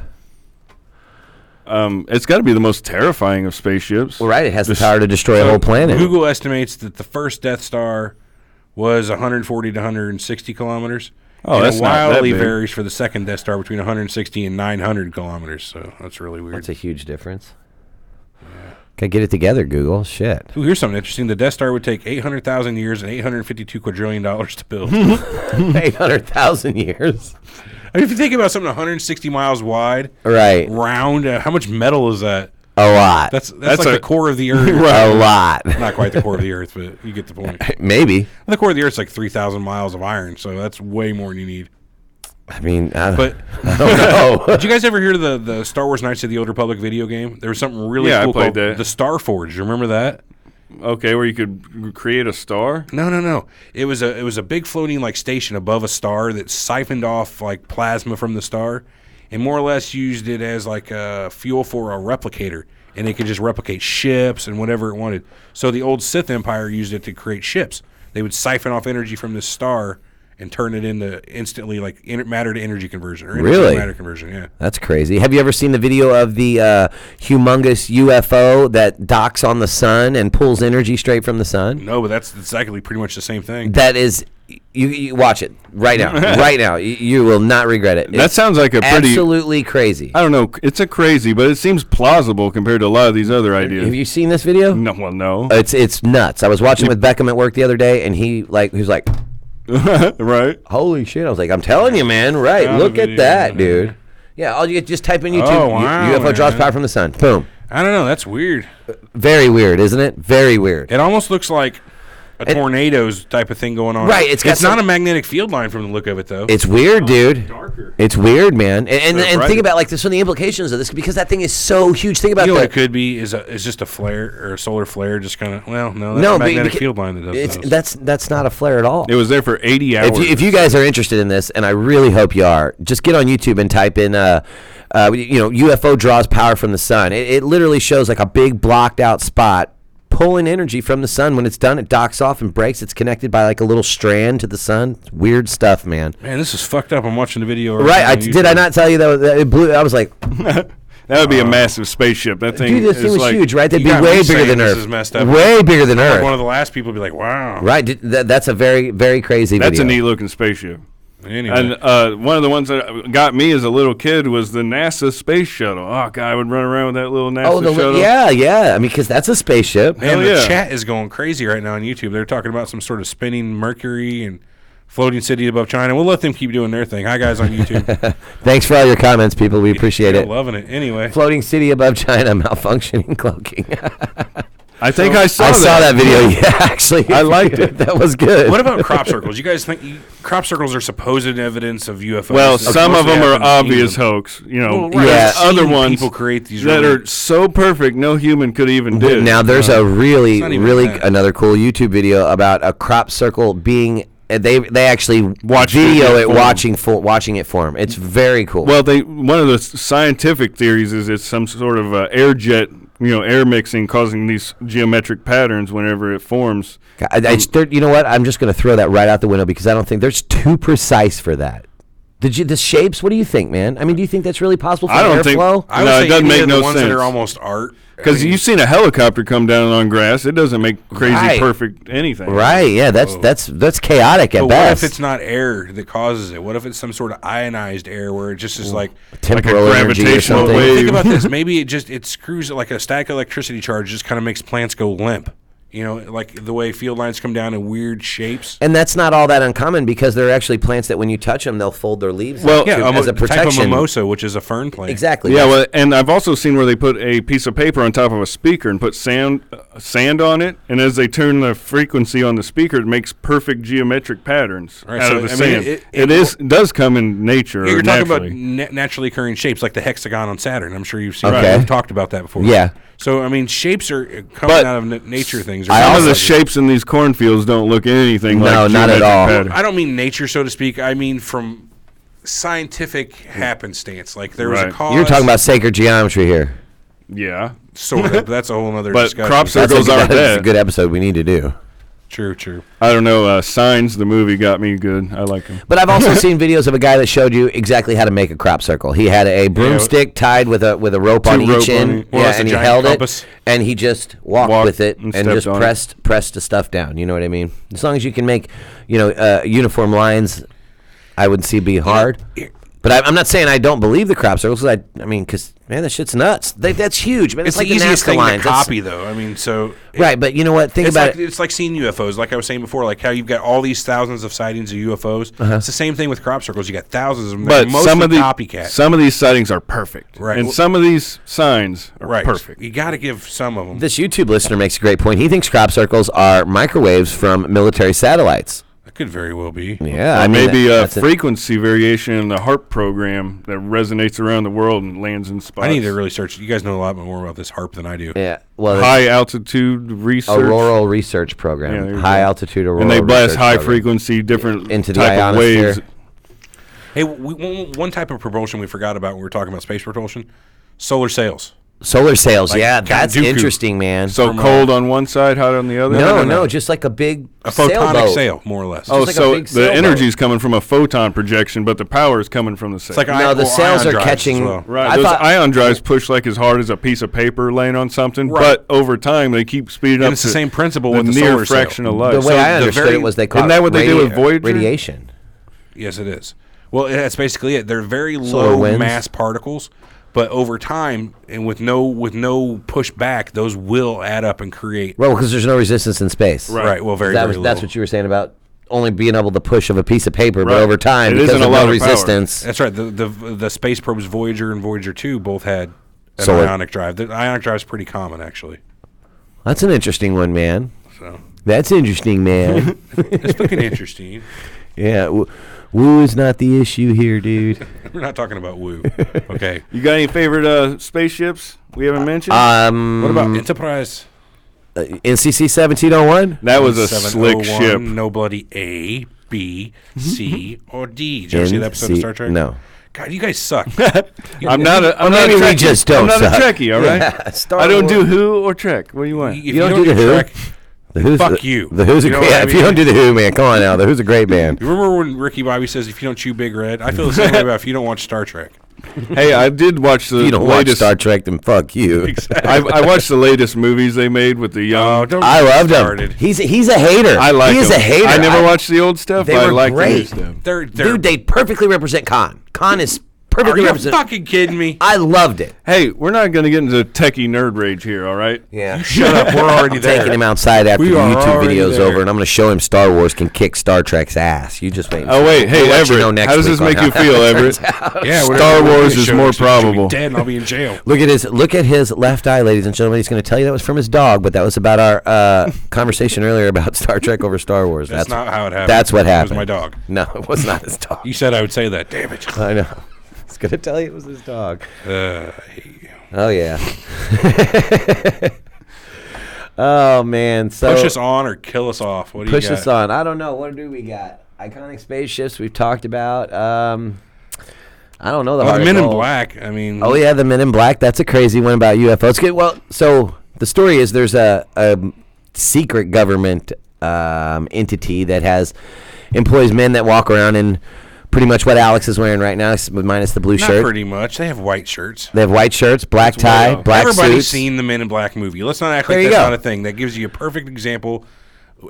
It's got to be the most terrifying of spaceships. Well, right. It has the power to destroy a whole planet. Google estimates that the first Death Star was 140 to 160 kilometers. Oh, and that's it not that wildly big. varies for the second Death Star between 160 and 900 kilometers. So that's really weird. That's a huge difference. Okay, get it together, Google. Shit. Ooh, here's something interesting. The Death Star would take 800,000 years and $852 quadrillion to build. 800,000 years. I mean, if you think about something 160 miles wide, Right. round, how much metal is that? A lot. That's That's like a- the core of the Earth. A lot. Not quite the core of the Earth, but you get the point. Maybe. The core of the Earth's like 3,000 miles of iron, so that's way more than you need. I mean, I But don't know. did you guys ever hear the Star Wars Knights of the Old Republic video game? There was something really Yeah, I cool played called that. the Star Forge. You remember that? Okay, where you could create a star? No. It was a big floating like station above a star that siphoned off like plasma from the star, and more or less used it as like a fuel for a replicator, and it could just replicate ships and whatever it wanted. So the old Sith Empire used it to create ships. They would siphon off energy from this star and turn it into instantly like matter to energy conversion or energy Really? to matter conversion. Yeah. That's crazy. Have you ever seen the video of the humongous UFO that docks on the sun and pulls energy straight from the sun? No, but that's exactly pretty much the same thing. That is, you watch it right now. Right now. You will not regret it. That It's sounds like a pretty. absolutely crazy. I don't know. It's a crazy, but it seems plausible compared to a lot of these other ideas. Have you seen this video? No, well, no. It's nuts. I was watching with Beckham at work the other day, and he was like, Right? "Holy shit!" I was like, "I'm telling you, man. Right? Found Look the at video. that, dude." Yeah, all you just type in YouTube. Oh, wow, UFO draws man. power from the sun. Boom. I don't know. That's weird. Very weird, isn't it? Very weird. It almost looks like a tornadoes type of thing going on. Right, it's got not some- a magnetic field line from the look of it, though. It's weird, dude. Darker. It's weird, man. And brighter. think about like some of the implications of this because that thing is so huge. Think about You know what that. it could be is just a flare or a solar flare, just kind of. Well, no, that's No, a magnetic beca- field line that does those. that's not a flare at all. It was there for 80 hours. If you guys are interested in this, and I really hope you are, just get on YouTube and type in, UFO draws power from the sun. It literally shows like a big blocked out spot pulling energy from the sun. When it's done, it docks off and breaks. It's connected by like a little strand to the sun. It's weird stuff, man. Man, this is fucked up. I'm watching the video. Right? Did I not tell you that it blew? I was like, That would be a massive spaceship. That thing dude, this is thing was like, huge, right? They'd You be got me way bigger saying than this Earth. is messed up. Way bigger than Like Earth. one of the last people to be like, wow. Right? That's a very, very crazy That's video. a neat looking spaceship. Anyway. And one of the ones that got me as a little kid was the NASA space shuttle. Oh, God, I would run around with that little NASA shuttle. yeah. I mean, because that's a spaceship. Man, Hell the yeah. chat is going crazy right now on YouTube. They're talking about some sort of spinning Mercury and Floating city above China. We'll let them keep doing their thing. Hi, guys on YouTube. Thanks for all your comments, people. We appreciate it. Loving it. Anyway. Floating city above China, malfunctioning cloaking. I think I saw that video. Yeah, actually. I liked it. That was good. What about crop circles? You guys think crop circles are supposed evidence of UFOs? Well, some of them are obvious hoax. You know, other ones people create these that are so perfect no human could even do. Now, there's a really another cool YouTube video about a crop circle being. They actually video it watching it form. It's very cool. Well, one of the scientific theories is it's some sort of air jet. Air mixing causing these geometric patterns whenever it forms. You know what? I'm just going to throw that right out the window because I don't think there's too precise for that. The shapes? What do you think, man? I mean, do you think that's really possible for airflow? I would say it doesn't make no sense. That are almost art. Because you've seen a helicopter come down on grass, it doesn't make crazy perfect anything. Right? Yeah, that's chaotic at best. What if it's not air that causes it? What if it's some sort of ionized air where it just is like temporal a gravitational wave? Think about this. Maybe it screws it like a static electricity charge. Just kind of makes plants go limp. Like the way field lines come down in weird shapes. And that's not all that uncommon because there are actually plants that when you touch them, they'll fold their leaves as a protection. Type of mimosa, which is a fern plant. Exactly. Yeah, well, and I've also seen where they put a piece of paper on top of a speaker and put sand on it, and as they turn the frequency on the speaker, it makes perfect geometric patterns out of the sand. It does come in nature. You're talking naturally. about naturally occurring shapes like the hexagon on Saturn. I'm sure you've seen We've talked about that before. Yeah. So, I mean, shapes are coming out of nature things. Some of the shapes in these cornfields don't look anything like No, not at all. pattern. I don't mean nature, so to speak. I mean from scientific happenstance. Like there was a cause. You're talking about sacred geometry here. Yeah. Sort of. That's a whole other but discussion. Crop circles aren't That's a good episode we need to do. True. I don't know. Signs, the movie, got me good. I like them. But I've also seen videos of a guy that showed you exactly how to make a crop circle. He had a broomstick tied with a rope on each end, and he held it, and he just walked with it and just pressed the stuff down. You know what I mean? As long as you can make, uniform lines, I would see be hard. But I'm not saying I don't believe the crop circles. Because man, that shit's nuts. That's huge. Man, it's like the easiest thing lines. to copy, though. I mean, so right. But you know what? Think about it. It's like seeing UFOs. Like I was saying before, like how you've got all these thousands of sightings of UFOs. It's the same thing with crop circles. You got thousands of them. But some of these sightings are perfect, right? And some of these signs are perfect. You got to give some of them. This YouTube listener makes a great point. He thinks crop circles are microwaves from military satellites. Could very well be. Yeah, maybe a frequency variation in the Harp program that resonates around the world and lands in spots. I need to really search. You guys know a lot more about this Harp than I do. Yeah, well, high altitude research, auroral research program, high altitude auroral, and they blast high frequency different into the type of waves. Hey, one type of propulsion we forgot about when we were talking about space propulsion: solar sails. Solar sails, that's interesting, man. So cold on one side, hot on the other? No, just like a photonic sail, more or less. Oh, so the energy is coming from a photon projection, but the power is coming from the sail. It's like the sails are catching. Well. Right, those ion drives push like as hard as a piece of paper laying on something, but over time they keep speeding up. It's the same principle with the near solar fraction sail. of light. The way I understood it was they call isn't that what they do with Voyager? Radiation. Yes, it is. Well, that's basically it. They're very low mass particles. But over time, and with no pushback, those will add up and create. Well, because there's no resistance in space. Right. Well, very low. That's what you were saying about only being able to push of a piece of paper, but over time, because of no resistance. That's right. The space probes Voyager and Voyager 2 both had an ionic drive. The ionic drive is pretty common, actually. That's an interesting one, man. That's interesting, man. It's fucking interesting. Yeah. Woo is not the issue here, dude. We're not talking about woo. Okay. You got any favorite spaceships we haven't mentioned? What about Enterprise? NCC 1701? That was a slick ship. No bloody A, B, C, or D. Did you ever see that episode of Star Trek? No. God, you guys suck. I'm not a Trekkie, all right? Yeah, I don't do Who or Trek. What do you want? You don't do the Who? Trek, fuck you. The Who's if you don't do the Who, man, come on now. The Who's a great band. You remember when Ricky Bobby says, if you don't chew Big Red? I feel the same way about if you don't watch Star Trek. Hey, I did watch the latest. You don't watch Star Trek, then fuck you. Exactly. I watched the latest movies they made with the young. I loved him. He's a hater. I like him. He is a hater. I never watched the old stuff. They were like great. the new stuff. Dude, they perfectly represent Khan. Khan is perfectly Are you represented. fucking kidding me? I loved it. Hey, we're not going to get into techie nerd rage here, all right? Yeah. Shut up. We're already there. Taking him outside after We the are YouTube already video's there. over, and I'm going to show him Star Wars can kick Star Trek's ass. You just wait. and Oh, see. wait. Hey, We'll let you Everett, know next how does week this on make you how feel, that Everett? turns out. Yeah, Star Wars is more probable. I'll be dead and I'll be in jail. Look at his left eye, ladies and gentlemen. He's going to tell you that was from his dog, but that was about our conversation earlier about Star Trek over Star Wars. That's not how it happened. That's what happened. It was my dog. No, it was not his dog. You said I would say that. Damn it. I know. He's going to tell you it was his dog. I hate you. Oh, yeah. Oh, man. So Push us on or kill us off. What do you got? Push us on. I don't know. What do we got? Iconic spaceships we've talked about. I don't know. The Men in article. Black. I mean. Oh, yeah, the Men in Black. That's a crazy one about UFOs. Okay, well, so the story is there's a secret government entity that employs men that walk around in pretty much what Alex is wearing right now, minus the blue Not shirt. pretty much. They have white shirts. They have white shirts, black tie, black Everybody's suits. seen the Men in Black movie. Let's not act There like you that's go. not a thing. That gives you a perfect example,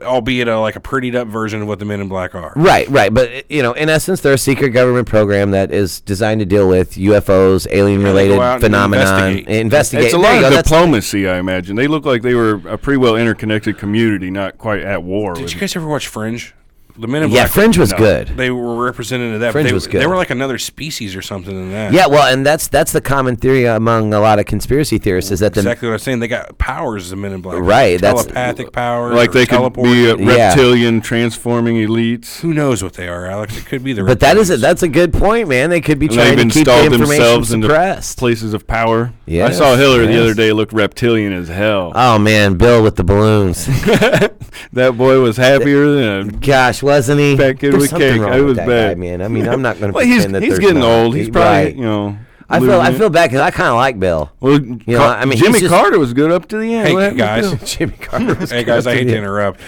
albeit like a prettied up version of what the Men in Black are. Right. But, in essence, they're a secret government program that is designed to deal with UFOs, alien-related go out and phenomenon. investigate. It's a There lot you of go. diplomacy, I imagine. They look like they were a pretty well interconnected community, not quite at war. Did with you guys ever watch Fringe? The Men in Yeah, Black. Fringe was No. good. They were representative of that. Fringe they, was good. They were like another species or something in that. Yeah, well, and that's the common theory among a lot of conspiracy theorists is that Exactly what I was saying. They got powers, the Men in Black. Right, that's- Telepathic powers. Like or they could teleport. be Yeah. reptilian transforming elites. Who knows what they are, Alex? It could be the. But that's a good point, man. They could be And trying they've to keep the installed information themselves into suppressed. places of power. Yes, I saw Hillary the yes. other day, looked reptilian as hell. Oh man, Bill with the balloons. That boy was happier than a Gosh, wasn't he? Fat kid There's with something cake. wrong It with was that bad. guy, man. I mean, I'm not going to Well, pretend that he's there's getting not. old. He's probably, Right. I feel bad because I kind of like Bill. Well, I mean, Jimmy he's just- Carter was good up to the end. Hey, What happened to guys. Bill? Jimmy Carter. Was Hey good guys, up I hate the to end. interrupt.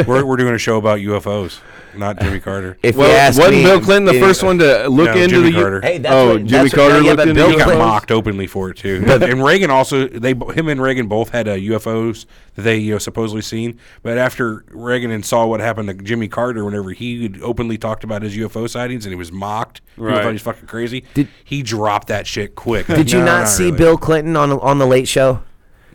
We're doing a show about UFOs, not Jimmy Carter. If Well, you ask wasn't me, Bill Clinton the first one to look No, into Jimmy the? Carter. Hey, that's Oh, what, Jimmy that's Carter What, yeah, looked but into Bill He got Clinton, mocked openly for it too. And Reagan also, him and Reagan both had UFOs that they supposedly seen. But after Reagan saw what happened to Jimmy Carter, whenever he had openly talked about his UFO sightings and he was mocked, people Right. thought he was fucking crazy. Did- he dropped that shit quick. Did you No, not see really. Bill Clinton on the Late Show?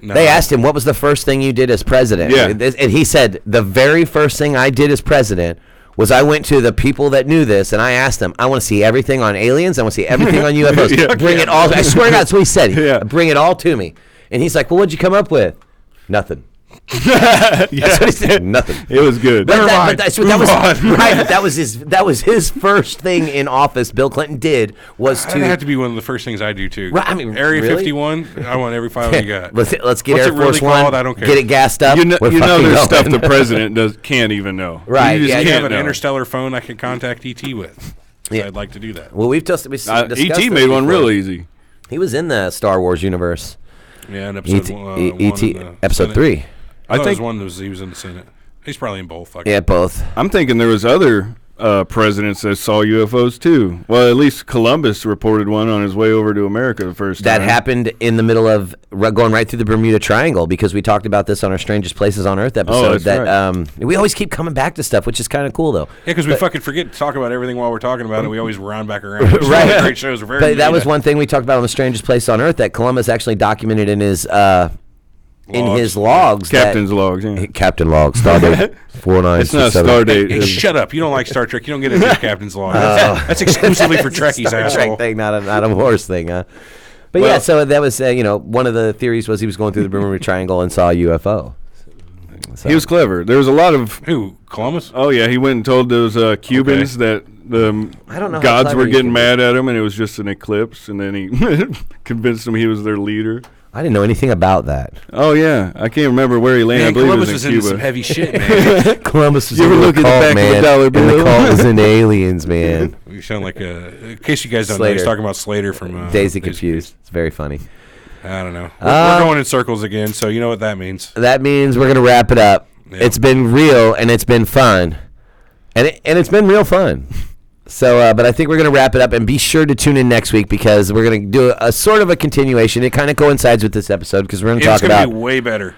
No. They asked him, what was the first thing you did as president? Yeah. And he said, the very first thing I did as president was I went to the people that knew this, and I asked them, I want to see everything on aliens. I want to see everything on UFOs. Yeah. Bring it all. I swear to God, that's what he said. Yeah. Bring it all to me. And he's like, well, what'd you come up with? Nothing. That's what he said. Nothing. It was good. But that, mind. but that's, that was Move on. right. That was his first thing in office. Bill Clinton did was That'd have to. to be one of the first things I do too. Right, I mean, Area really? 51. I want every file you got. Let's get What's Air it really Force One. called? I don't care. Get it gassed up. You know, We're there's fucking stuff going. the president can't even know. Right, You just yeah, I you have can't an know. interstellar phone I can contact ET with. Yeah. I'd like to do that. Well, we've discussed this E.T. made one before. real easy. He was in the Star Wars universe. Yeah, in episode E.T. one in the episode Senate. 3. I think think- one was he was in the Senate. He's probably in both. Fuck Yeah, it. both. I'm thinking there was other presidents that saw UFOs too. Well, at least Columbus reported one on his way over to America the first That time. happened in the middle of going right through the Bermuda Triangle because we talked about this on our Strangest Places on Earth episode. that's We always keep coming back to stuff, which is kind of cool though. Yeah, because we fucking forget to talk about everything while we're talking about it. We always round back around. It's Right. one of the great shows. We're very But that meta. was one thing we talked about on the Strangest Place on Earth that Columbus actually documented in his logs. Captain's logs. Yeah. Captain log, Stardate 4967. It's not a star date. Hey, shut up! You don't like Star Trek. You don't get into your captain's log. That's exclusively for Trekkies, Star asshole. Trek thing, not a horse thing, huh? But Well- yeah, so that was one of the theories was he was going through the Bermuda Triangle and saw a UFO. So. He was clever. There was a lot of. Who? Columbus? Oh yeah, he went and told those Cubans that the I don't know how gods clever were he getting could be. mad at him, and it was just an eclipse. And then he convinced them he was their leader. I didn't know anything about that. Oh yeah, I can't remember where he landed. I Man, believe Columbus it was was in into some Cuba. heavy shit, man. Columbus was You ever into look a at the cult, back of a man, dollar and the bill? cult was into aliens, man. You sound like in case you guys don't know, Slater. he's talking about Slater from Daisy Confused. It's very funny. I don't know. We're going in circles again, so you know what that means. That means we're gonna wrap it up. Yeah. It's been real and it's been fun, and it's been real fun. So, but I think we're gonna wrap it up, and be sure to tune in next week because we're gonna do a sort of a continuation. It kind of coincides with this episode because we're gonna It's talk going to about be way better.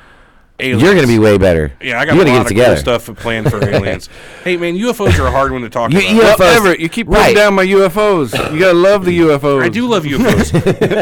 aliens. You're going to be way better. Yeah, I got You're a gonna lot of cool stuff planned for aliens. Hey, man, UFOs are a hard one to talk about. UFOs, Everett, you keep putting down my UFOs. You got to love the UFOs. I do love UFOs.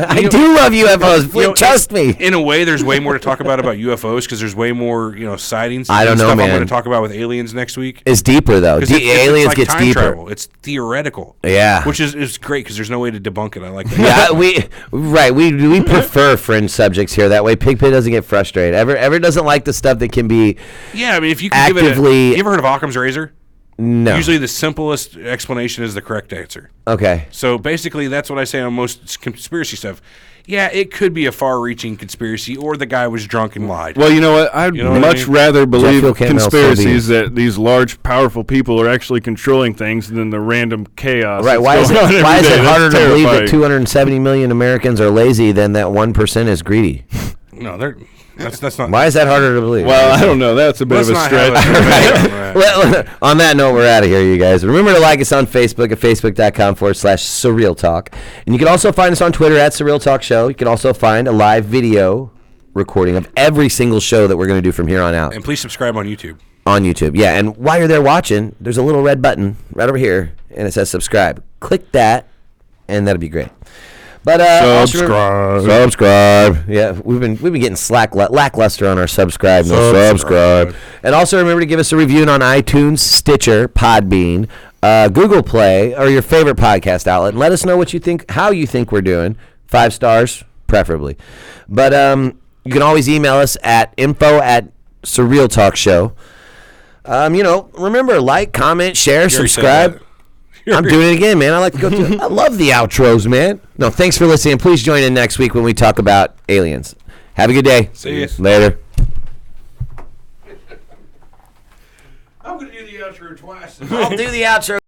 I do love UFOs. Please trust me. In a way, there's way more to talk about UFOs because there's way more, sightings. I don't know, stuff man. I'm going to talk about with aliens next week. It's deeper, though. Aliens like gets time deeper. Travel. It's theoretical. Yeah. Which is great because there's no way to debunk it. I like that. Yeah, we prefer fringe subjects here. That way Pigpit doesn't get frustrated. Everett doesn't like the stuff that can be Yeah, I mean, if you can give it you ever heard of Occam's razor? No. Usually the simplest explanation is the correct answer. Okay. So basically that's what I say on most conspiracy stuff. Yeah, it could be a far-reaching conspiracy, or the guy was drunk and lied. Well, you know what? I'd much rather believe conspiracies that these large, powerful people are actually controlling things than the random chaos. Right. Why is it harder to believe that 270 million Americans are lazy than that 1% is greedy? No, that's not. Why is that harder to believe? Well, I don't know. That's a bit of a stretch. On that note, we're out of here, you guys. Remember to like us on Facebook at facebook.com/Surreal Talk. And you can also find us on Twitter at Surreal Talk Show. You can also find a live video recording of every single show that we're going to do from here on out. And please subscribe on YouTube. On YouTube, yeah. And while you're there watching, there's a little red button right over here, and it says subscribe. Click that, and that'll be great. But subscribe. Yeah, we've been getting lackluster on our subscribe. Subscribe. And also remember to give us a review on iTunes, Stitcher, Podbean, Google Play, or your favorite podcast outlet. And let us know what you think, how you think we're doing. 5 stars, preferably. But you can always email us at info@Surreal Talk Show. Remember, like, comment, share, subscribe. I'm doing it again, man. I like to go through. I love the outros, man. No, thanks for listening. Please join in next week when we talk about aliens. Have a good day. See you later. I'm going to do the outro twice. I'll do the outro.